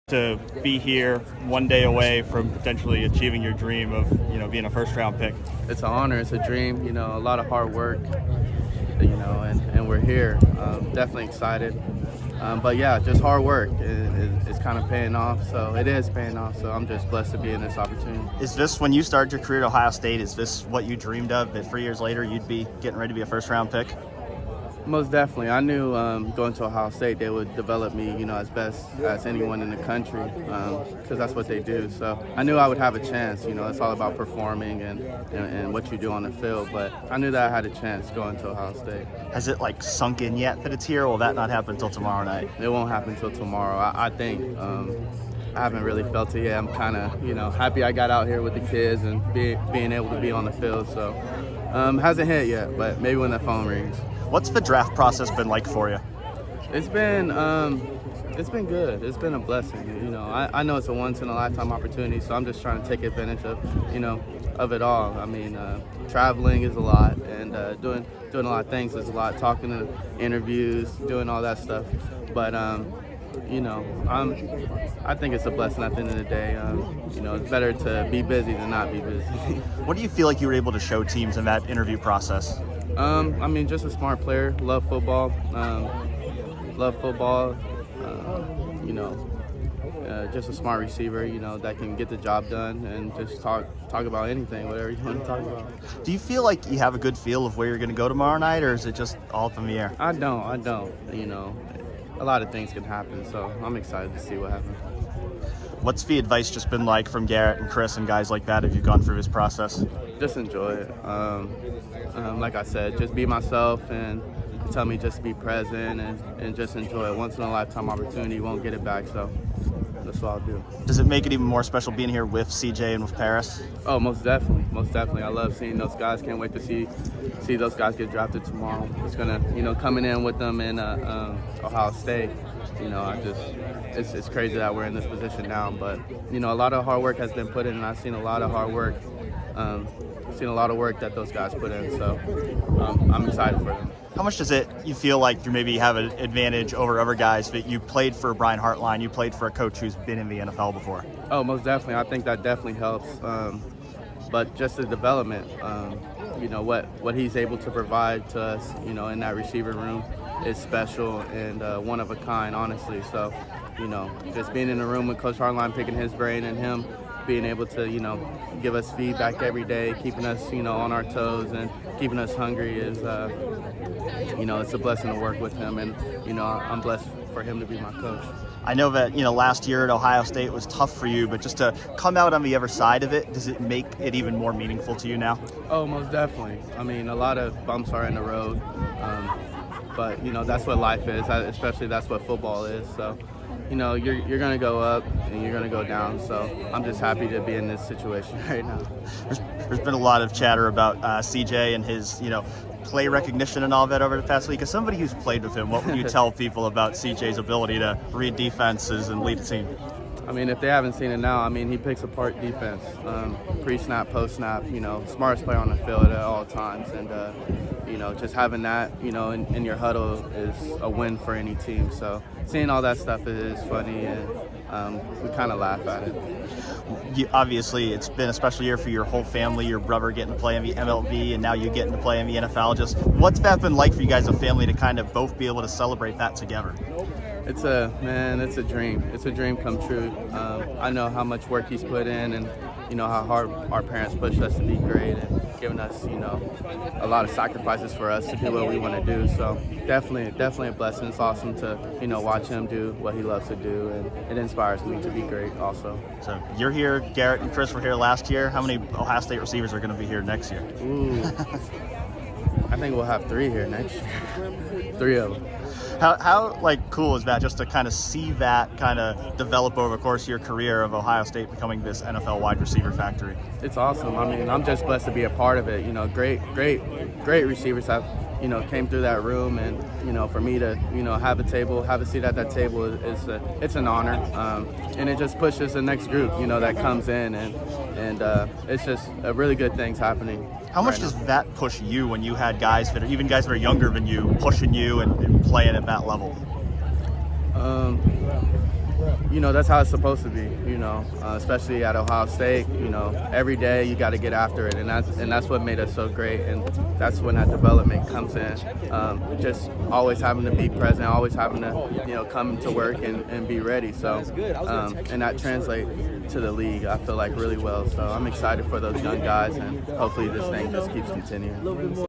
to be here one day away from potentially achieving your dream of, being a first-round pick? It's an honor. It's a dream. A lot of hard work. And we're here. Definitely excited. But yeah, just hard work is kind of paying off. So it is paying off. So I'm just blessed to be in this opportunity. Is this, when you started your career at Ohio State, is this what you dreamed of, that 3 years later you'd be getting ready to be a first-round pick? Most definitely. I knew going to Ohio State, they would develop me, as best as anyone in the country, because that's what they do. So I knew I would have a chance. It's all about performing and what you do on the field. But I knew that I had a chance going to Ohio State. Has it sunk in yet that it's here, or will that not happen until tomorrow night? It won't happen until tomorrow. I think I haven't really felt it yet. I'm kind of, happy I got out here with the kids and being able to be on the field. So hasn't hit yet, but maybe when the phone rings. What's the draft process been like for you? It's been good. It's been a blessing. I know it's a once-in-a-lifetime opportunity, so I'm just trying to take advantage of it all. I mean, traveling is a lot, and doing a lot of things is a lot. Talking to interviews, doing all that stuff. But I think it's a blessing at the end of the day. It's better to be busy than not be busy. What do you feel like you were able to show teams in that interview process? Just a smart player. Love football. Just a smart receiver. That can get the job done and just talk about anything, whatever you want to talk about. Do you feel like you have a good feel of where you're going to go tomorrow night, or is it just all up in the air? I don't. A lot of things can happen, so I'm excited to see what happens. What's the advice just been like from Garrett and Chris and guys like that? Have you gone through this process? Just enjoy it. Like I said, just be myself, and tell me just be present and just enjoy it. Once in a lifetime opportunity, you won't get it back, so that's what I'll do. Does it make it even more special being here with CJ and with Paris? Oh, most definitely. Most definitely. I love seeing those guys. Can't wait to see those guys get drafted tomorrow. It's gonna, coming in with them in Ohio State. It's crazy that we're in this position now, but a lot of hard work has been put in, and I've seen a lot of hard work. Seen a lot of work that those guys put in, so I'm excited for them. How much does you feel like you maybe have an advantage over other guys that you played for Brian Hartline, you played for a coach who's been in the NFL before? Oh, most definitely. I think that definitely helps. But just the development, what he's able to provide to us, in that receiver room is special and one of a kind, honestly. So, just being in the room with Coach Hartline, picking his brain, and him being able to, give us feedback every day, keeping us, on our toes and keeping us hungry is, it's a blessing to work with him. And, I'm blessed for him to be my coach. I know that, last year at Ohio State was tough for you, but just to come out on the other side of it, does it make it even more meaningful to you now? Oh, most definitely. I mean, a lot of bumps are in the road, but, that's what life is, especially that's what football is. So, you're going to go up and you're going to go down. So I'm just happy to be in this situation right now. There's been a lot of chatter about CJ and his, play recognition and all that over the past week. As somebody who's played with him, what would you tell people about CJ's ability to read defenses and lead a team? I mean, if they haven't seen it now, he picks apart defense, pre-snap, post-snap, smartest player on the field at all times. And, just having that, in your huddle is a win for any team. So seeing all that stuff is funny, and we kind of laugh at it. Obviously, it's been a special year for your whole family, your brother getting to play in the MLB, and now you getting to play in the NFL. Just what's that been like for you guys as a family to kind of both be able to celebrate that together? It's a dream. It's a dream come true. I know how much work he's put in, and how hard our parents pushed us to be great and giving us a lot of sacrifices for us to do what we want to do. So definitely a blessing. It's awesome to watch him do what he loves to do, and it inspires me to be great also. So you're here. Garrett and Chris were here last year. How many Ohio State receivers are going to be here next year? Ooh, I think we'll have 3 here next year. 3 of them. How cool is that, just to kind of see that kind of develop over the course of your career of Ohio State becoming this NFL wide receiver factory? It's awesome. I mean, I'm just blessed to be a part of it. Great receivers have, came through that room, and, for me to, have a seat at that table it's an honor. And it just pushes the next group, that comes in, and it's just a really good things happening. How much does that push you when you had guys that are younger than you pushing you and playing at that level? you know, that's how it's supposed to be, you know, especially at Ohio State. You know, every day you got to get after it, and that's what made us so great, and that's when that development comes in. Just always having to be present, always having to, you know, come to work and be ready. So, and that translates to the league, I feel like, really well. So I'm excited for those young guys, and hopefully this thing just keeps continuing.